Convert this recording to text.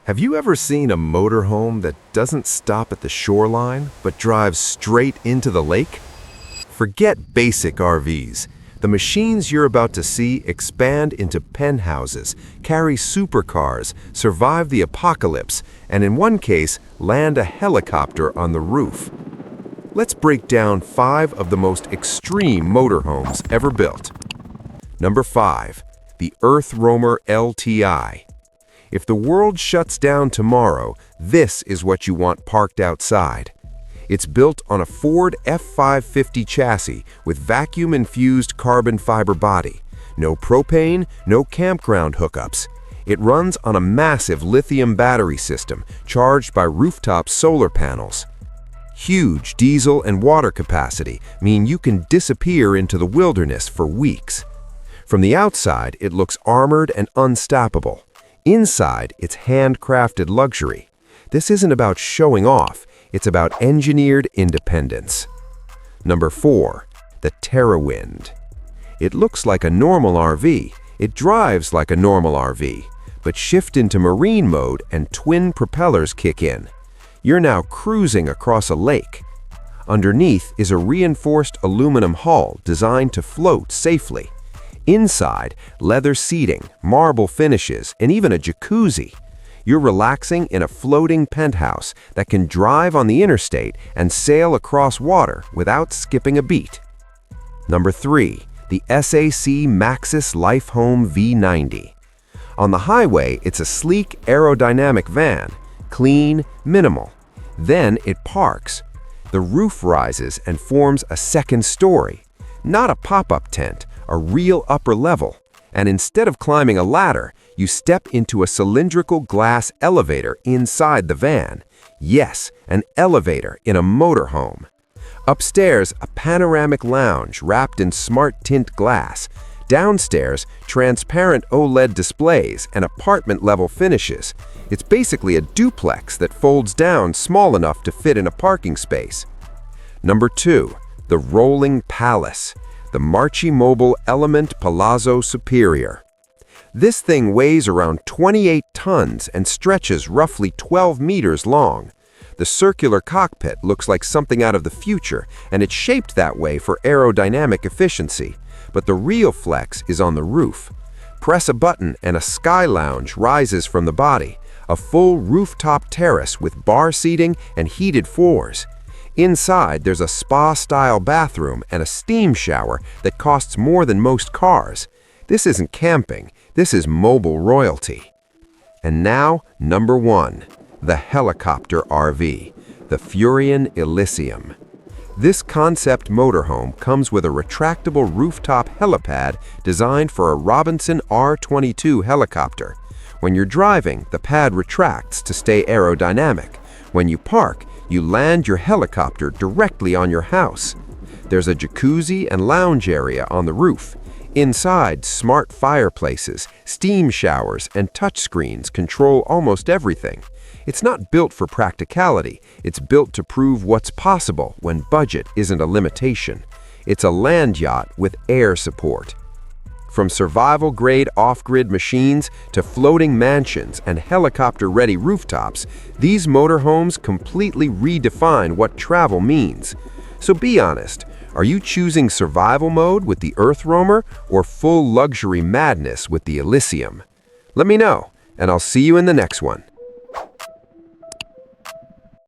Have you ever seen a motorhome that doesn't stop at the shoreline, but drives straight into the lake? Forget basic RVs. The machines you're about to see expand into penthouses, carry supercars, survive the apocalypse, and in one case, land a helicopter on the roof. Let's break down 5 of the most extreme motorhomes ever built. Number 5. The Earth Roamer LTI. If the world shuts down tomorrow, this is what you want parked outside. It's built on a Ford F550 chassis with vacuum-infused carbon fiber body. No propane, no campground hookups. It runs on a massive lithium battery system charged by rooftop solar panels. Huge diesel and water capacity mean you can disappear into the wilderness for weeks. From the outside, it looks armored and unstoppable. Inside, it's handcrafted luxury. This isn't about showing off, it's about engineered independence. Number 4. The Terrawind. It looks like a normal RV, it drives like a normal RV, but shift into marine mode and twin propellers kick in. You're now cruising across a lake. Underneath is a reinforced aluminum hull designed to float safely. Inside, leather seating, marble finishes, and even a jacuzzi. You're relaxing in a floating penthouse that can drive on the interstate and sail across water without skipping a beat. Number 3. The SAC Maxxis Lifehome V90. On the highway, it's a sleek aerodynamic van, clean, minimal. Then it parks. The roof rises and forms a second story. Not a pop-up tent, a real upper level. And instead of climbing a ladder, you step into a cylindrical glass elevator inside the van. Yes, an elevator in a motorhome. Upstairs, a panoramic lounge wrapped in smart tint glass. Downstairs, transparent OLED displays and apartment-level finishes. It's basically a duplex that folds down small enough to fit in a parking space. Number 2. The Rolling Palace. The Marchi-Mobile Element Palazzo Superior. This thing weighs around 28 tons and stretches roughly 12 meters long. The circular cockpit looks like something out of the future, and it's shaped that way for aerodynamic efficiency. But the real flex is on the roof. Press a button and a sky lounge rises from the body, a full rooftop terrace with bar seating and heated floors. Inside, there's a spa-style bathroom and a steam shower that costs more than most cars. This isn't camping, this is mobile royalty. And now, number 1, the helicopter RV, the Furion Elysium. This concept motorhome comes with a retractable rooftop helipad designed for a Robinson R-22 helicopter. When you're driving, the pad retracts to stay aerodynamic. When you park, you land your helicopter directly on your house. There's a jacuzzi and lounge area on the roof. Inside, smart fireplaces, steam showers, and touchscreens control almost everything. It's not built for practicality, it's built to prove what's possible when budget isn't a limitation. It's a land yacht with air support. From survival-grade off-grid machines to floating mansions and helicopter-ready rooftops, these motorhomes completely redefine what travel means. So be honest, are you choosing survival mode with the Earth Roamer or full luxury madness with the Elysium? Let me know, and I'll see you in the next one.